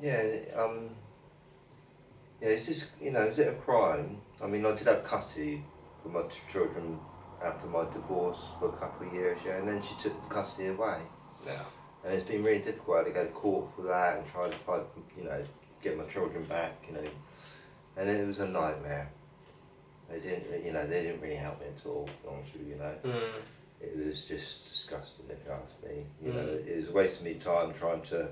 Yeah, yeah, is this, is it a crime? I mean, I did have custody for my children after my divorce for a couple of years, yeah, and then she took the custody away. Yeah. And it's been really difficult. I had to go to court for that and try to fight, get my children back, and it was a nightmare. They didn't really help me at all, to be honest with you, It was just disgusting, if you ask me. It was a waste of me time trying to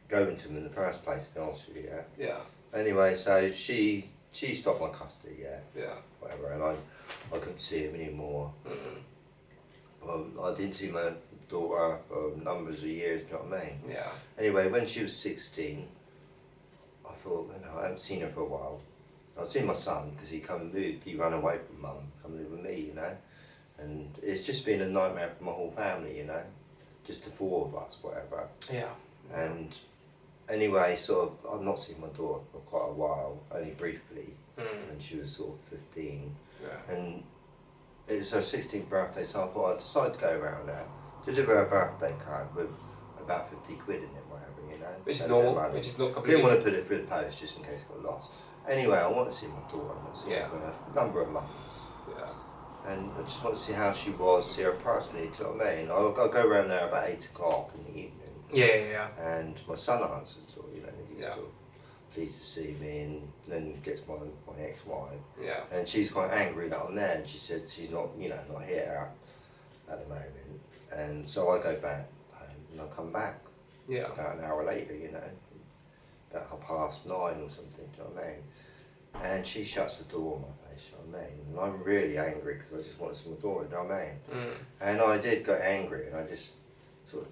go into them in the first place, to be honest with you, yeah. Yeah. Anyway, so she stopped my custody, yeah. Yeah. Whatever, and I couldn't see him anymore. Well, I didn't see my daughter for numbers of years, do you know what I mean? Yeah. Anyway, when she was 16, I thought, I haven't seen her for a while. I'd seen my son, because he ran away from mum, come live with me, And it's just been a nightmare for my whole family, Just the four of us, whatever. Yeah. And anyway, I've not seen my daughter for quite a while, only briefly, when she was sort of 15. Yeah. And it was her 16th birthday, so I thought I'd decide to go around there, deliver her birthday card with about 50 quid in it, whatever, Which is normal, which is not completely... Didn't want to put it through the post just in case it got lost. Anyway, I want to see my daughter, for a number of months. Yeah. And I just want to see how she was, see her personally, do you know what I mean? I'll go around there about 8 o'clock in the evening. Yeah. And my son answers the door, he's Yeah. sort of pleased to see me, and then gets my ex-wife. Yeah. And she's quite angry that I'm there, and she said she's not, not here at the moment. And so I go back home, and I come back. Yeah. About an hour later, about 9:30 or something, do you know what I mean? And she shuts the door on my face, you know what I mean? And I'm really angry because I just want to see my daughter, do you know what I mean? And I did get angry, and I just sort of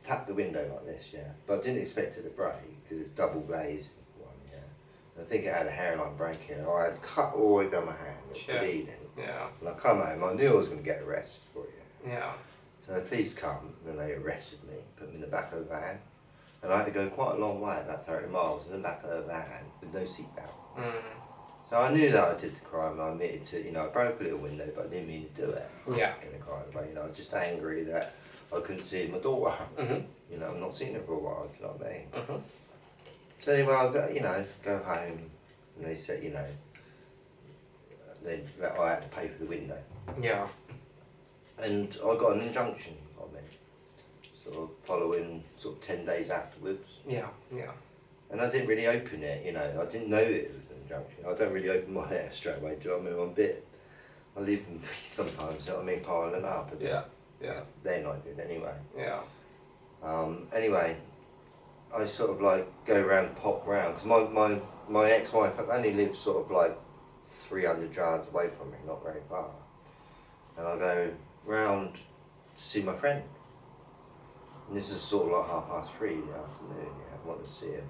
tapped the window like this, yeah. But I didn't expect it to break because it's double glazed one, yeah. And I think it had a hairline break in it. I had cut all the way down my hand, it was bleeding. Yeah. And I come home, I knew I was going to get arrested for it. Yeah. So the police come, and they arrested me, put me in the back of the van. And I had to go quite a long way, about 30 miles, in the back of the van with no seatbelt. So I knew that I did the crime, and I admitted to, I broke a little window, but I didn't mean to do it. Yeah. In the crime way, I was just angry that I couldn't see my daughter. I'm not seeing her for a while, do you know what I mean? So anyway, I go home, and they said, that I had to pay for the window. Yeah. And I got an injunction on me, sort of following 10 days afterwards. Yeah. And I didn't really open it, I didn't know it was an injunction. I don't really open my letter straight away, do you know what I mean? I leave them sometimes, you know what I mean, piling up a bit. Yeah. Then I did anyway. Yeah. Anyway, I sort of go around, pop round, because my ex-wife only lives 300 yards away from me, not very far. And I go round to see my friend. And this is 3:30 in the afternoon, yeah, I wanted to see him.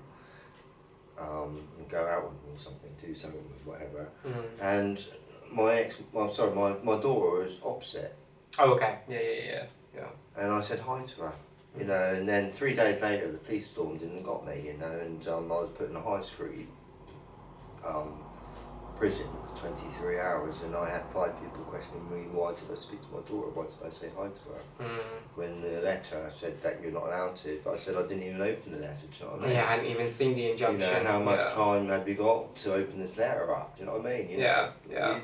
And go out with him or something, do something with whatever. And my daughter was opposite. Oh, okay. Yeah. And I said hi to her, and then 3 days later the police stormed in and got me, and I was put in a high security prison for 23 hours, and I had 5 people questioning me, why did I speak to my daughter, why did I say hi to her? When the letter said that you're not allowed to, but I said I didn't even open the letter, do you know what I mean? Yeah, I hadn't even seen the injunction. How much time have you got to open this letter up, do you know what I mean? Yeah.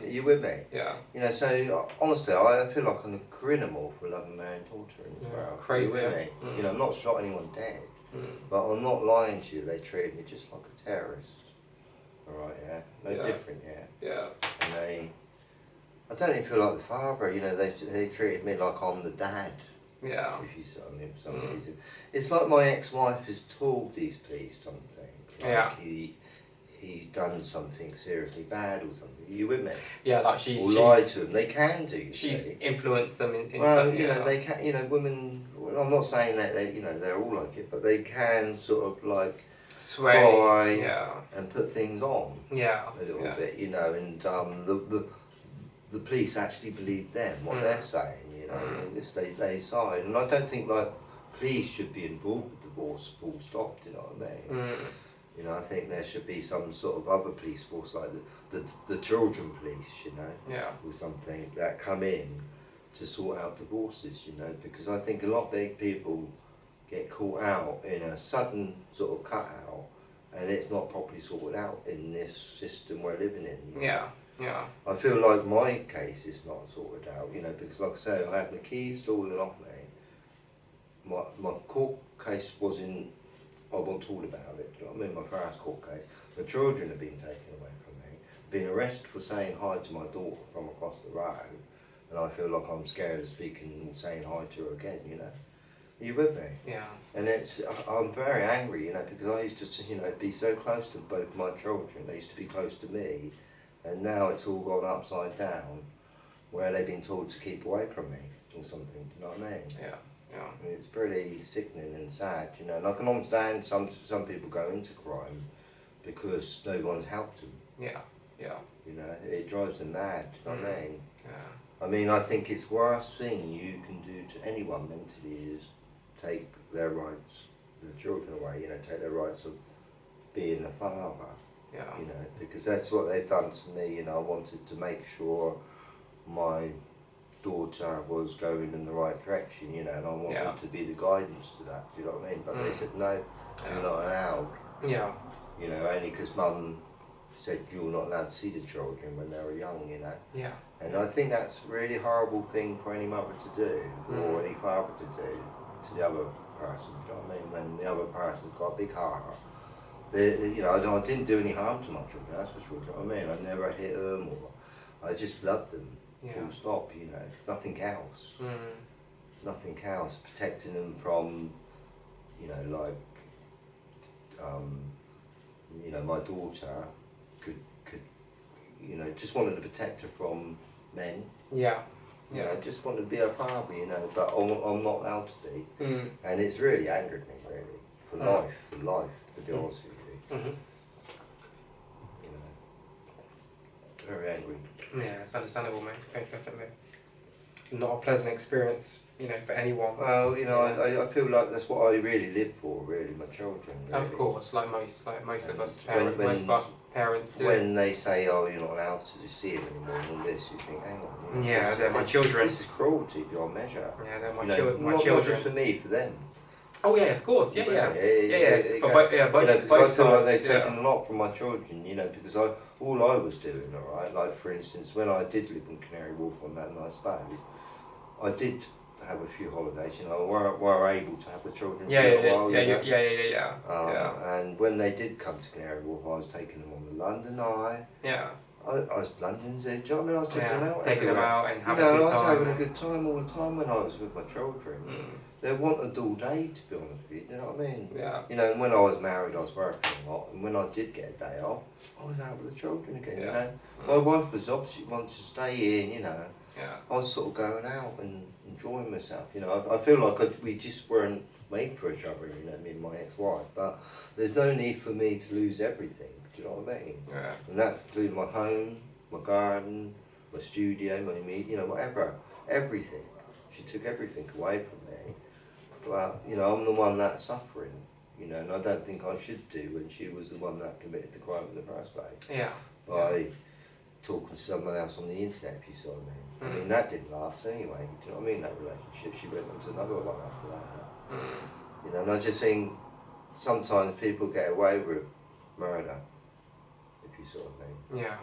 You with me? Yeah. So honestly, I feel like I'm a criminal for loving my own daughter as well. Crazy. You with me? I've not shot anyone dead, but I'm not lying to you, they treated me just like a terrorist. Alright, yeah, no different, Yeah. And I don't even feel like the father, they treated me like I'm the dad. Yeah. If you see what I mean, for some reason. It's like my ex-wife has told these police something. He's done something seriously bad or something. Are you with me? Yeah, or lied to them. They can do. She's influenced them in some. They can. Women. I'm not saying that they're all like it, but they can sway, cry, and put things on. A little bit, and the police actually believe them, what they're saying, they side. And I don't think police should be involved with divorce, full stop, do you know what I mean? I think there should be some sort of other police force, like the children police, or something, that come in to sort out divorces, because I think a lot of big people get caught out in a sudden sort of cutout, and it's not properly sorted out in this system we're living in. You know? Yeah, yeah. I feel like my case is not sorted out, you know, because like I say, I had my keys stolen off me. My court case wasn't, I wasn't told about it, do you know what I mean? My first court case. The children have been taken away from me, been arrested for saying hi to my daughter from across the road, and I feel like I'm scared of speaking or saying hi to her again, you know? Are you with me? Yeah. And I'm very angry, you know, because I used to, you know, be so close to both my children. They used to be close to me, and now it's all gone upside down, where they've been told to keep away from me or something. Do you know what I mean? Yeah. Yeah. And it's pretty sickening and sad, you know. And I can understand some people go into crime because no one's helped them. Yeah. Yeah. You know, it drives them mad. Do you know what I mean? Yeah. I mean, I think it's worst thing you can do to anyone mentally is take their rights, the children away, you know, take their rights of being a father, Yeah. you know, because that's what they've done to me, you know. I wanted to make sure my daughter was going in the right direction, you know, and I wanted to be the guidance to that, do you know what I mean? But they said, no, you're not allowed, Yeah. you know, only because mum said you're not allowed to see the children when they were young, you know. Yeah. And I think that's a really horrible thing for any mother to do, or any father to do, to the other person, do you know what I mean? When the other person's got a big heart. You know, I didn't do any harm to my children, that's for sure, do you know what I mean? I never hit them, or I just loved them, full stop, you know, nothing else. Nothing else, protecting them from, you know, like, you know, my daughter could, you know, just wanted to protect her from men. Yeah. You know, just wanted to be a father, you know, but I'm not allowed to be. And it's really angered me, really, for life, to be honest with you. You know, very angry. Yeah, it's understandable, mate. Most definitely. Not a pleasant experience, you know, for anyone. Well, you know, I feel like that's what I really live for, really, my children. Really. Of course, like most of us when parents do. When they say, oh, you're not allowed to see him anymore and all this, you think, hang on. You know, Yeah, they're my children. This is cruelty beyond measure. Yeah, they're my, you know, children. Not just for me, for them. Oh yeah, of course. Yeah. For both you know, because I feel sides. like they've taken a lot from my children, you know, because all I was doing, alright, like for instance, when I did live in Canary Wharf on that nice boat, I did have a few holidays, you know, were able to have the children for a while. Yeah. And when they did come to Canary Wharf, I was taking them on the London Eye. Yeah. I was London's Edge, do you know what I mean? I was taking them out taking everywhere. them out and having a good time. I was having a good time all the time when I was with my children. They wanted all day, to be honest with you, do you know what I mean? Yeah. You know, and when I was married, I was working a lot, and when I did get a day off, I was out with the children again, you know? My wife was obviously wanting to stay in, you know. Yeah. I was sort of going out and enjoying myself, you know. I feel like we just weren't made for each other, you know, me and my ex-wife, but there's no need for me to lose everything, do you know what I mean? Yeah. And that's including my home, my garden, my studio, my meat, you know, whatever, everything. She took everything away from me. But, you know, I'm the one that's suffering, you know, and I don't think I should do when she was the one that committed the crime in the first place. Yeah. By talking to someone else on the internet, if you saw me. I mean, that didn't last anyway, do you know what I mean, that relationship. She went on to another one after that. You know, and I just think sometimes people get away with murder, if you sort of mean. Yeah.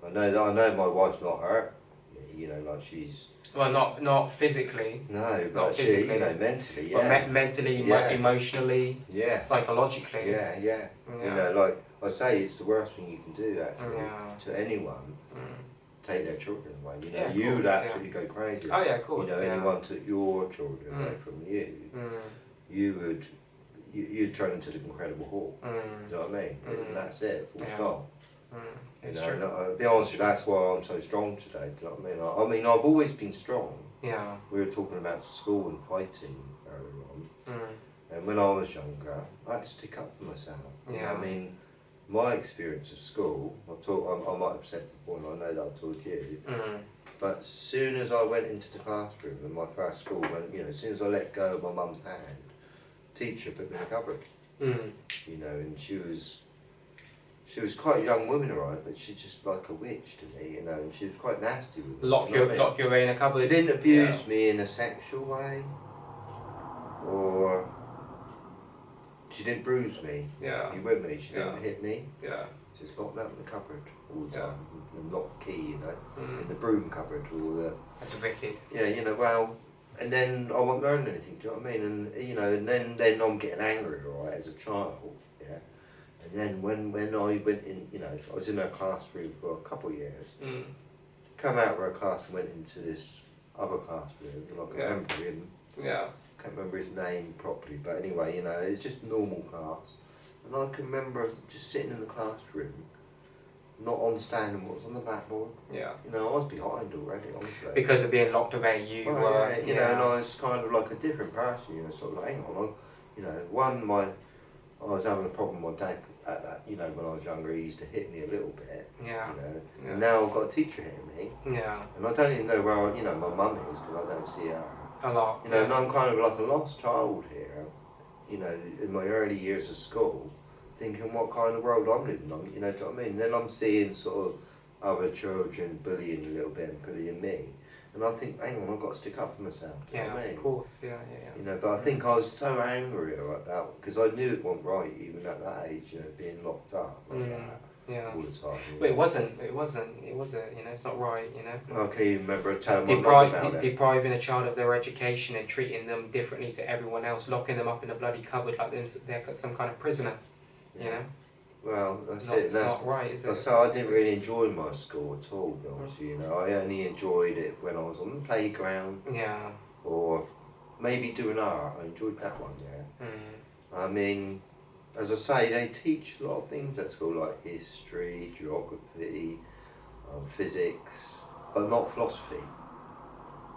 I know my wife's not hurt me, you know, like she's... Well, not physically. No, but not she, physically, you know, mentally, But mentally, emotionally, psychologically. Yeah. You know, like I say, it's the worst thing you can do, actually, to anyone. Take their children away, you know, you would absolutely go crazy. Oh yeah, of course. You know, anyone took your children away from you, you'd turn into the Incredible Hulk. Do you know what I mean? And that's it, full stop. You know, and I'll be honest with you, that's why I'm so strong today, do you know what I mean? I've always been strong. Yeah. We were talking about school and fighting earlier on. And when I was younger, I had to stick up for myself. You know, I mean, my experience of school, I might have said before, and I know that I told you, but as soon as I went into the classroom in my first school, you know, as soon as I let go of my mum's hand, teacher put me in a cupboard. You know, and she was quite a young woman, alright, but she's just like a witch to me, you know, and she was quite nasty with me. Lock you away in a cupboard. She didn't abuse me in a sexual way. or she didn't bruise me. Yeah. You with me? She Yeah. didn't hit me. Yeah. Just locked me up in the cupboard all the Yeah. time, and locked the key, you know, Mm. in the broom cupboard, all the. That's wicked. Yeah, you know, well, and then I won't learn anything. Do you know what I mean? And you know, and then I'm getting angry, right, as a child. Yeah. And then when I went in, you know, I was in her classroom for a couple of years. Mm. Come out of her class and went into this other classroom, and I can remember him. Yeah. Can't remember his name properly, but anyway, you know, it's just normal class. And I can remember just sitting in the classroom, not understanding what was on the blackboard. Yeah. You know, I was behind already, honestly. Because of being locked away, you Well, were. yeah, you know, and I was kind of like a different person, you know, sort of like, hang on, you know, I was having a problem with my dad at that, you know, when I was younger, he used to hit me a little bit, Yeah. you know, Yeah. and now I've got a teacher hitting me, Yeah. and I don't even know where, you know, my mum is, because I don't see her. A lot. You know, and I'm kind of like a lost child here, you know, in my early years of school, thinking what kind of world I'm living on, you know, do you know what I mean? Then I'm seeing sort of other children bullying a little bit and bullying me, and I think, hang on, I've got to stick up for myself, do you know what I mean? Of course, yeah. You know, but I think I was so angry about that, because I knew it wasn't right, even at that age, you know, being locked up like that all the time. But it wasn't, you know, it's not right, you know. I can even remember telling my mum about it. Depriving a child of their education and treating them differently to everyone else, locking them up in a bloody cupboard like they're some kind of prisoner, you know. Well, that's it. It's not right, is it? So I didn't really enjoy my school at all, to be honest with you. You know, I only enjoyed it when I was on the playground. Yeah. Or maybe doing art. I enjoyed that one, yeah. Mm. I mean, as I say, they teach a lot of things at school, like history, geography, physics, but not philosophy.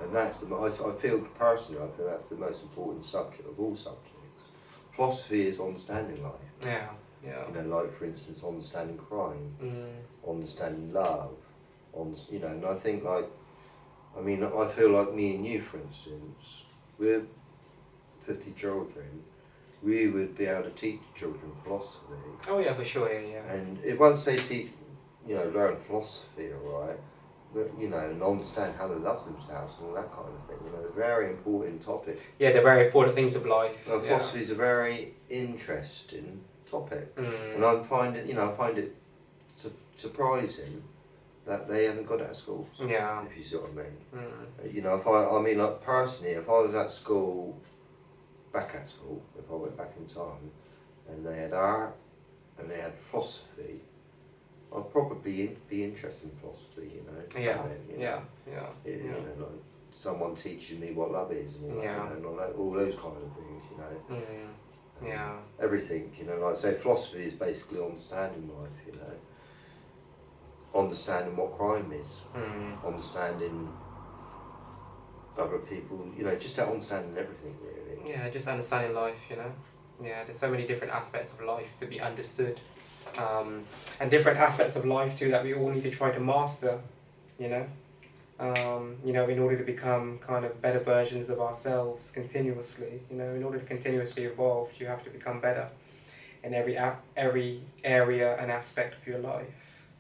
And that's I feel personally, I feel that's the most important subject of all subjects. Philosophy is understanding life. Yeah. Yeah. You know, like for instance, understanding crime, understanding love, you know, and I think like, I mean, I feel like me and you, for instance, we're 50 children, we would be able to teach children philosophy. Oh yeah, for sure, yeah. And once they teach, you know, learn philosophy, alright, you know, and understand how to love themselves and all that kind of thing, you know, they're very important topic. Yeah, they're very important things of life. Philosophy is a very interesting topic, and I find it surprising that they haven't got it at schools. Yeah. If you see what I mean. You know, I mean, like personally, if I was at school, back at school, if I went back in time, and they had art and they had philosophy, I'd probably be interested in philosophy. You know. Yeah. You know, like someone teaching me what love is, and all that, you know, and all those kind of things. You know. Yeah. Everything, you know, like I say, philosophy is basically understanding life, you know. Understanding what crime is, understanding other people, you know, just understanding everything, really. Yeah, just understanding life, you know. Yeah, there's so many different aspects of life to be understood. And different aspects of life too that we all need to try to master, you know. You know, in order to become kind of better versions of ourselves continuously, you know, in order to continuously evolve, you have to become better in every area and aspect of your life.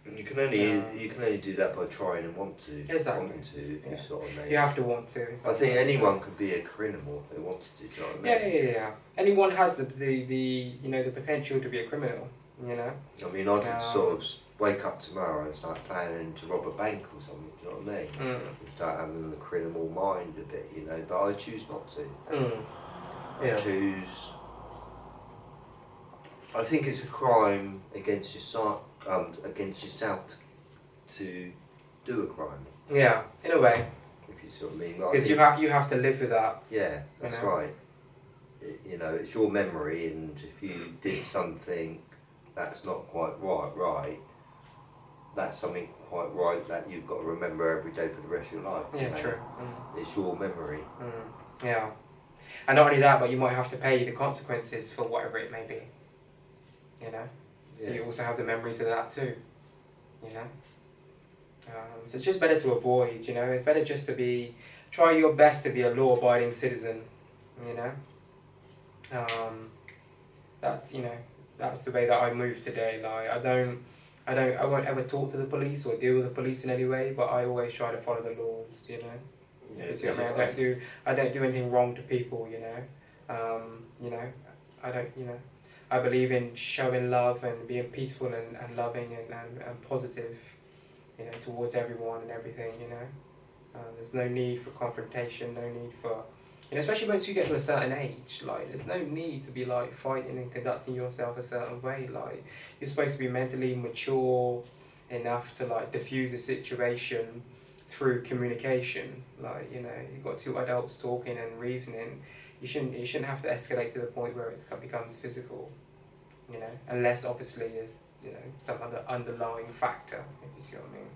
You can only do that by trying and want to. Exactly. Wanting to, if you sort of mean. You have to want to. I think anyone could be a criminal if they wanted to. Do you know what I mean? Yeah. Anyone has the you know, the potential to be a criminal. You know. I mean, I could sort of wake up tomorrow and start planning to rob a bank or something, do you know what I mean? And start having the criminal mind a bit, you know, but I choose not to. I choose... I think it's a crime against yourself to do a crime. Yeah, in a way. If you sort of mean. Because you have to live with that. Yeah, that's right. You know, it's your memory, and if you did something that's not quite right, that's something quite right that you've got to remember every day for the rest of your life. Yeah, you know? true. It's your memory. Yeah. And not only that, but you might have to pay the consequences for whatever it may be. You know? So you also have the memories of that too. You know? So it's just better to avoid, you know? It's better just to try your best to be a law-abiding citizen, you know? That's, you know, that's the way that I move today. Like, I won't ever talk to the police or deal with the police in any way, but I always try to follow the laws, you know. Yeah, I don't do anything wrong to people, you know. You know, I don't, you know, I believe in showing love and being peaceful and loving and positive, you know, towards everyone and everything, you know. There's no need for confrontation, no need for, you know, especially once you get to a certain age, like, there's no need to be, like, fighting and conducting yourself a certain way. Like, you're supposed to be mentally mature enough to, like, diffuse a situation through communication. Like, you know, you've got two adults talking and reasoning. You shouldn't have to escalate to the point where it becomes physical, you know, unless obviously there's, you know, some other underlying factor, if you see what I mean.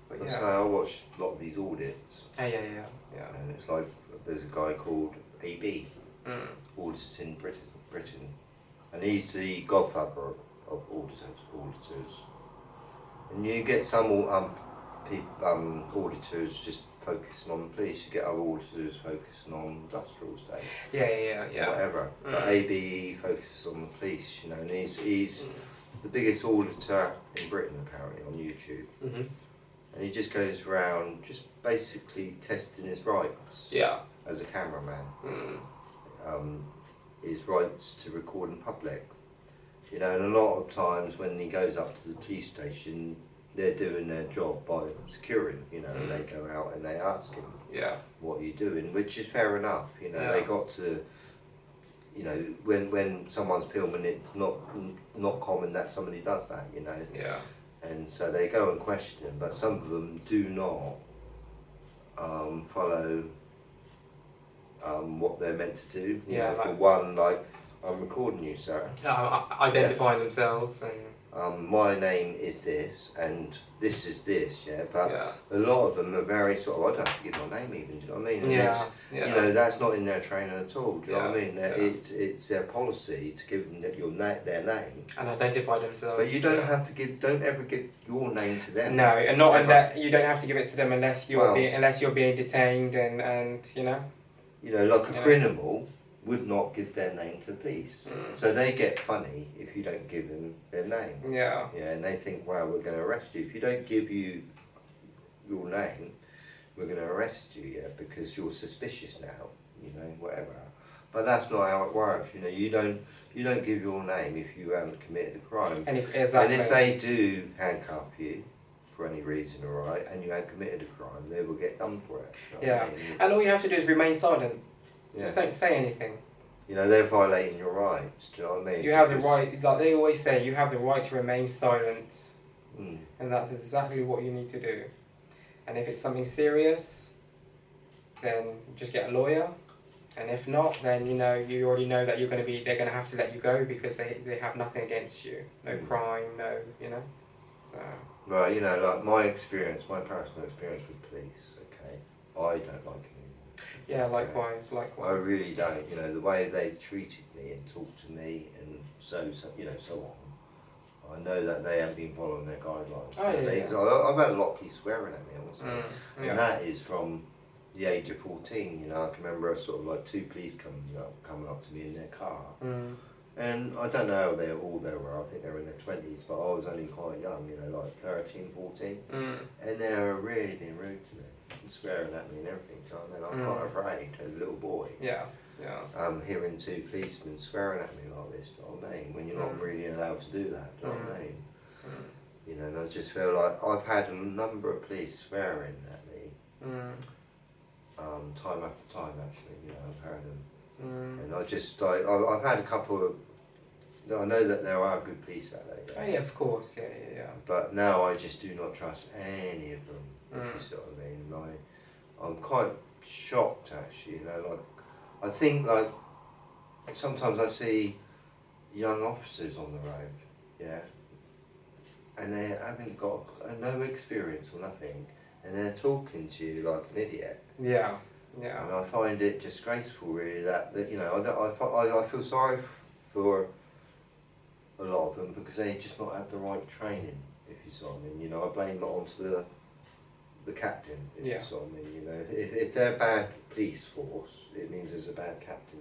But I yeah. say I watch a lot of these audits. Oh, yeah. And it's like there's a guy called AB, Mm. auditors in Britain, and he's the godfather of auditors. And you get some auditors just focusing on the police. You get other auditors focusing on industrial estate. Yeah. Whatever. But ABE focuses on the police, you know, and he's the biggest auditor in Britain apparently on YouTube. Mm-hmm. And he just goes around just basically testing his rights. Yeah. As a cameraman. Mm. His rights to record in public. You know, and a lot of times when he goes up to the police station, they're doing their job by securing, you know, and they go out and they ask him, what are you doing? Which is fair enough, you know, they got to, you know, when someone's filming, it's not common that somebody does that, you know. Yeah. And so they go and question him, but some of them do not follow what they're meant to do. You know, like, for one, like, I'm recording you, sir. Identifying themselves and... my name is this, and this is this, but a lot of them are very sort of, I don't have to give my name even, do you know what I mean? And you know, that's not in their training at all, do you know what I mean? It's their policy to give them their name. And identify themselves. But you don't have to don't ever give your name to them. No, and not unless, you don't have to give it to them unless you're being detained and, you know. You know, like a criminal would not give their name to the police. So they get funny if you don't give them their name. Yeah, and they think, wow, we're going to arrest you. If you don't give you your name, we're going to arrest you, because you're suspicious now, you know, whatever. But that's not how it works, you know, you don't give your name if you haven't committed a crime. And if they do handcuff you, for any reason, alright, and you had committed a crime, they will get done for it. You know what I mean? And all you have to do is remain silent. Just don't say anything. You know, they're violating your rights, do you know what I mean? You have the right, like they always say, you have the right to remain silent. And that's exactly what you need to do. And if it's something serious, then just get a lawyer. And if not, then, you know, you already know that they're going to have to let you go because they have nothing against you. No crime, no, you know. So. Right, you know, like my personal experience with police, okay, I don't like it anymore. Yeah, likewise. I really don't, you know, the way they've treated me and talked to me and so on. I know that they haven't been following their guidelines. I've had a lot of police swearing at me, honestly. And that is from the age of 14, you know. I can remember sort of like 2 police coming up to me in their car. And I don't know how they were, I think they were in their 20s, but I was only quite young, you know, like 13, 14. And they were really being rude to me, and swearing at me and everything, do you know what I mean? I'm quite afraid as a little boy. Hearing 2 policemen swearing at me like this, do you know what I mean? When you're not really allowed to do that, do you know what I mean? You know, and I just feel like I've had a number of police swearing at me, time after time actually, you know, I've heard them. And I just, like, I've had a couple of, I know that there are good police out there. Oh yeah, of course, yeah. But now I just do not trust any of them, if you see what I mean. Like, I'm quite shocked actually, you know, like, I think like, sometimes I see young officers on the road, and they haven't got no experience or nothing, and they're talking to you like an idiot. Yeah. And I find it disgraceful, really, that you know, I feel sorry for a lot of them because they just not had the right training, if you see what I mean. You know, I blame it onto the captain, if you see what I mean. You know, if they're a bad police force, it means there's a bad captain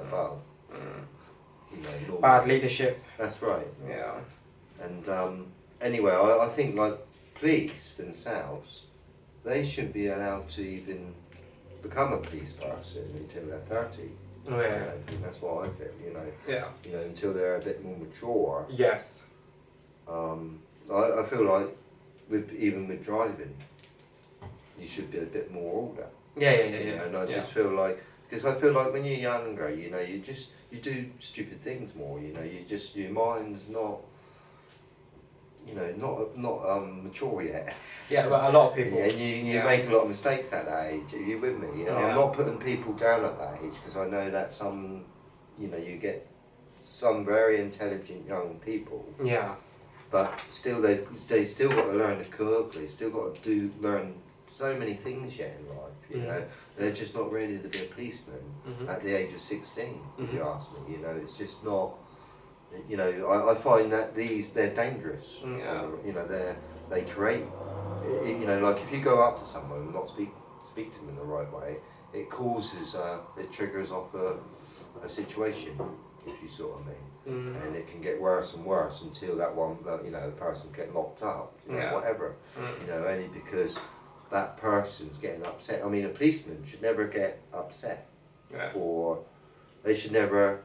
above. You know, normally. Bad leadership. That's right. Yeah. And anyway, I think like police themselves, they shouldn't be allowed to even become a police person until they're 30. Oh, yeah. I think that's what I feel, Yeah. Until they're a bit more mature. Yes. I feel like even with driving, you should be a bit more older. Yeah. And I just feel like, because I feel like when you're younger, you do stupid things more. Your mind's not, not mature yet. Yeah, but a lot of people. And you make a lot of mistakes at that age. Are you with me? I'm not putting people down at that age, because I know that some, you get some very intelligent young people. Yeah. But still, they still got to learn the curve. They still got to learn so many things yet in life. They're just not ready to be a policeman at the age of 16. If you ask me, it's just not. I find that they're dangerous. Yeah. They create. Like if you go up to someone and not speak to them in the right way, it causes it triggers off a situation. If you sort of mean, and it can get worse and worse until that the person get locked up, whatever, only because that person's getting upset. I mean, a policeman should never get upset, or they should never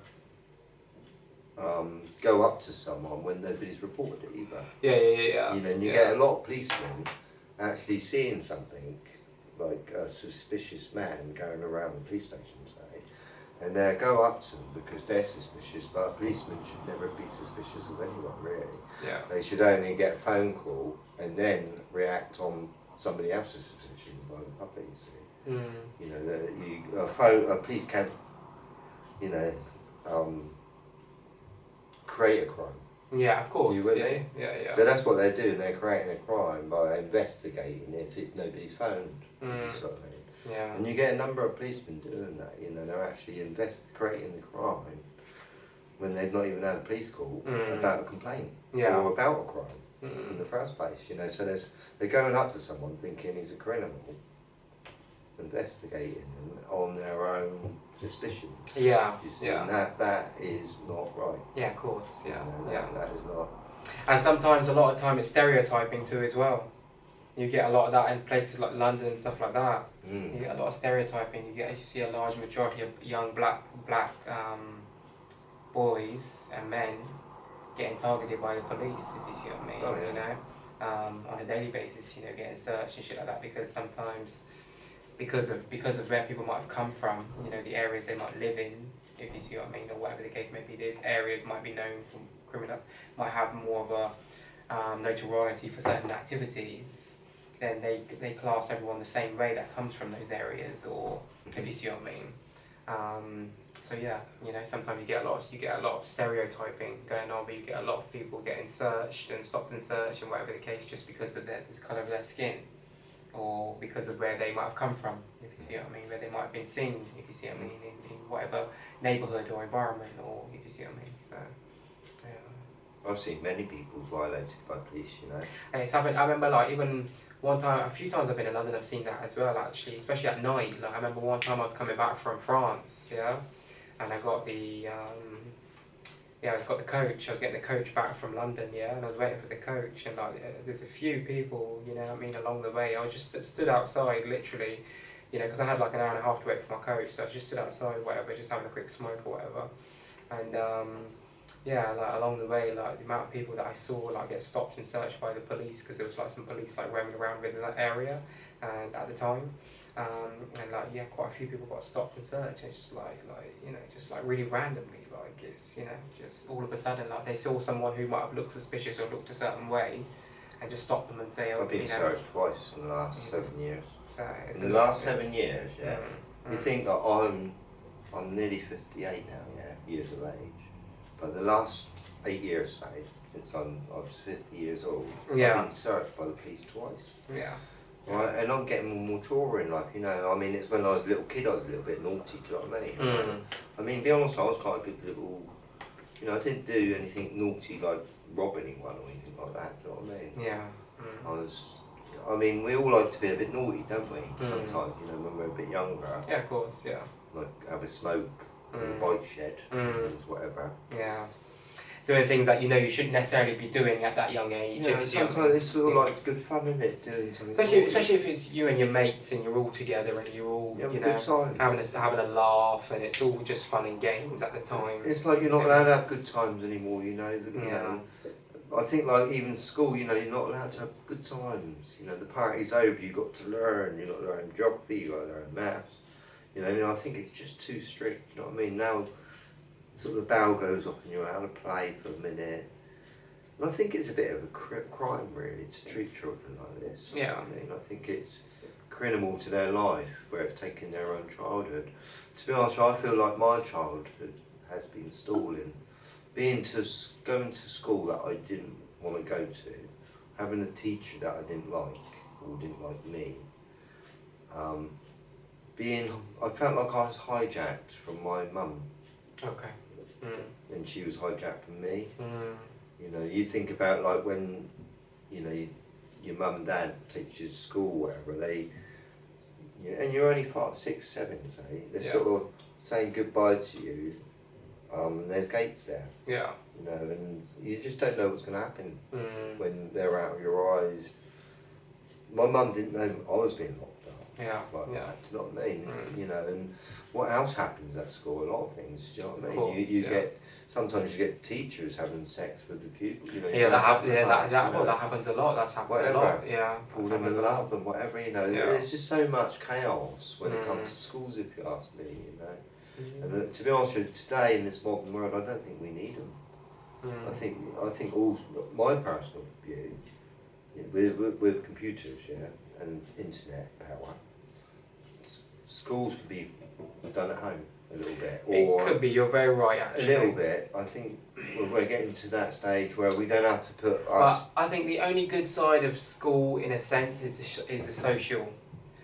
go up to someone when nobody's reported it either. Yeah. And you get a lot of policemen actually seeing something like a suspicious man going around the police station, say, and they go up to them because they're suspicious, but a policeman should never be suspicious of anyone, really. Yeah. They should only get a phone call and then react on somebody else's suspicion by the public, you see. A police can't, create a crime. Yeah, of course. You with me? Yeah. So that's what they're doing. They're creating a crime by investigating if nobody's phoned. Sort of thing. Yeah. And you get a number of policemen doing that. They're actually creating the crime when they've not even had a police call about a complaint or about a crime in the first place. So they're going up to someone thinking he's a criminal, investigating them on their own suspicions. Yeah. You see, and that is not right. Yeah, of course. Yeah. That is not. And sometimes, a lot of time, it's stereotyping too as well. You get a lot of that in places like London and stuff like that. You get a lot of stereotyping. You see a large majority of young black boys and men getting targeted by the police, if you see what I mean. On a daily basis, getting searched and shit like that, because sometimes, because of where people might have come from, the areas they might live in, if you see what I mean, or whatever the case may be, those areas might be known for criminal, might have more of a notoriety for certain activities, then they class everyone the same way that comes from those areas, or if you see what I mean. So yeah, sometimes you get a lot of stereotyping going on, but you get a lot of people getting searched and stopped and searched and whatever the case, just because of this colour of their skin, or because of where they might have come from, if you see what I mean, where they might have been seen, if you see what I mean, in whatever neighbourhood or environment, or if you see what I mean. So yeah. I've seen many people violated by police, And it's happened. I remember, like, even one time, a few times I've been in London, I've seen that as well, actually, especially at night. Like, I remember one time I was coming back from France, and I got the coach. I was getting the coach back from London, and I was waiting for the coach, and like, there's a few people, along the way. I was just stood outside, literally, because I had like an hour and a half to wait for my coach, so I just stood outside, whatever, just having a quick smoke or whatever, and like along the way, like the amount of people that I saw like get stopped and searched by the police, because there was like some police like roaming around within that area, and at the time, and like quite a few people got stopped and searched. And it's just just like really randomly, like it's just all of a sudden, like they saw someone who might have looked suspicious or looked a certain way, and just stop them and say, I've been searched twice in the last 7 years. So in the last 7 years, You think that I'm nearly 58 now, years of age. But the last 8 years, say, since I was 50 years old, I've been searched by the police twice. Yeah. Right, and I'm getting more mature in life, I mean, it's when I was a little kid, I was a little bit naughty, do you know what I mean? I mean, to be honest, I was quite a good little, I didn't do anything naughty like rob anyone or anything like that, do you know what I mean? Yeah. I mean, we all like to be a bit naughty, don't we? Sometimes, when we're a bit younger. Yeah, of course, yeah. Like have a smoke in the bike shed, whatever. Yeah. doing things that you know you shouldn't necessarily be doing at that young age. Yeah, if you see what I sometimes mean. it's sort of like good fun, isn't it, doing something. Especially if it's you and your mates and you're all together and you're all Yeah, you good know time. having a laugh and it's all just fun and games at the time. It's like you're not allowed to have good times anymore, you know. You Yeah. know, I think like even school, you know, you're not allowed to have good times. You know, the party's over. You've got to learn. You've got to learn geography. You've got to learn maths. You know, I think it's just too strict. You know what I mean? Now, sort of the bell goes off and you're allowed to play for a minute. And I think it's a bit of a crime, really, to treat children like this. Yeah. You know what I mean, I think it's criminal to their life, where it's taken their own childhood. To be honest, I feel like my childhood has been stalling. Going to school that I didn't want to go to, having a teacher that I didn't like or didn't like me. I felt like I was hijacked from my mum. Okay. And she was hijacked from me. Mm. You know, you think about like when, you know, your mum and dad take you to school, whatever, and you're only 5, 6, 7, say, they're sort of saying goodbye to you, and there's gates there. Yeah. You know, and you just don't know what's going to happen when they're out of your eyes. My mum didn't know I was being locked up. Yeah. Like Yeah. that, do you know what I mean? You know, and what else happens at school? A lot of things, do you know what I mean? Course, you get, sometimes you get teachers having sex with the pupils, you know. Yeah, that happens a lot. That's happened Whatever. a lot. Yeah. Fall them in love and whatever, you know. Yeah. There's just so much chaos when it comes to schools, if you ask me, you know. And to be honest with you, today in this modern world, I don't think we need them. I think all my personal view, with computers, and internet power, schools could be done at home a little bit, or it could be. You're very right, actually. a little bit. I think we're getting to that stage where we don't have to put us. But I think the only good side of school, in a sense, is the social.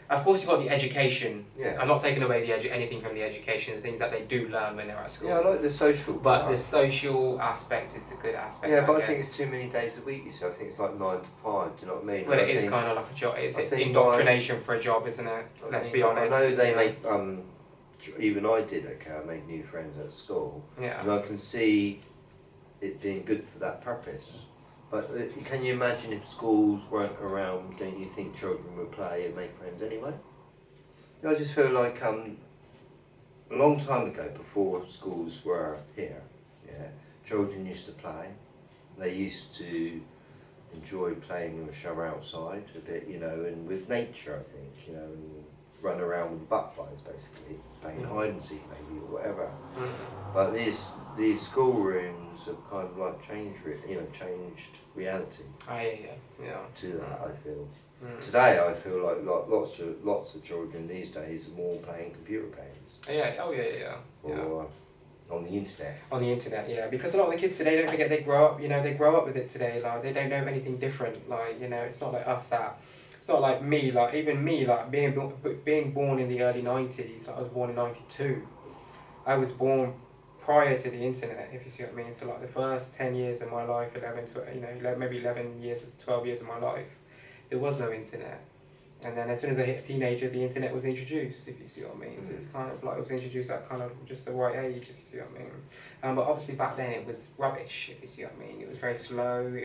Of course, you've got the education. Yeah. I'm not taking away anything from the education, the things that they do learn when they're at school. Yeah, I like the social. But part. the social aspect is the good aspect. Yeah, but I guess. think it's too many days a week. You see, I think it's like 9 to 5. Do you know what I mean? Well, and it is kind of like a job. It's I think indoctrination for a job, isn't it? Let's be honest. I know they make. Even I did. Okay, I made new friends at school. Yeah. And I can see it being good for that purpose. But can you imagine if schools weren't around? Don't you think children would play and make friends anyway? I just feel like a long time ago, before schools were here, children used to play. They used to enjoy playing with each other outside a bit, you know, and with nature, I think, you know, and run around with butterflies, basically, playing hide and seek maybe or whatever. But these schoolrooms have kind of like changed reality. To that, I feel. Today, I feel like lots of children these days are more playing computer games. Yeah. Oh yeah. Or on the internet. On the internet, yeah. Because a lot of the kids today, don't forget, they grow up. You know, they grow up with it today. Like they don't know anything different. Like, you know, it's not like us that. It's not like me. Like even me. Like being born in the early 90s. Like, I was born in 92. I was born prior to the internet, if you see what I mean. So like the first 10 years of my life, 11 years, 12 years of my life, there was no internet. And then as soon as I hit a teenager, the internet was introduced, if you see what I mean. So it's kind of like, it was introduced at kind of just the right age, if you see what I mean. But obviously back then it was rubbish, if you see what I mean. It was very slow.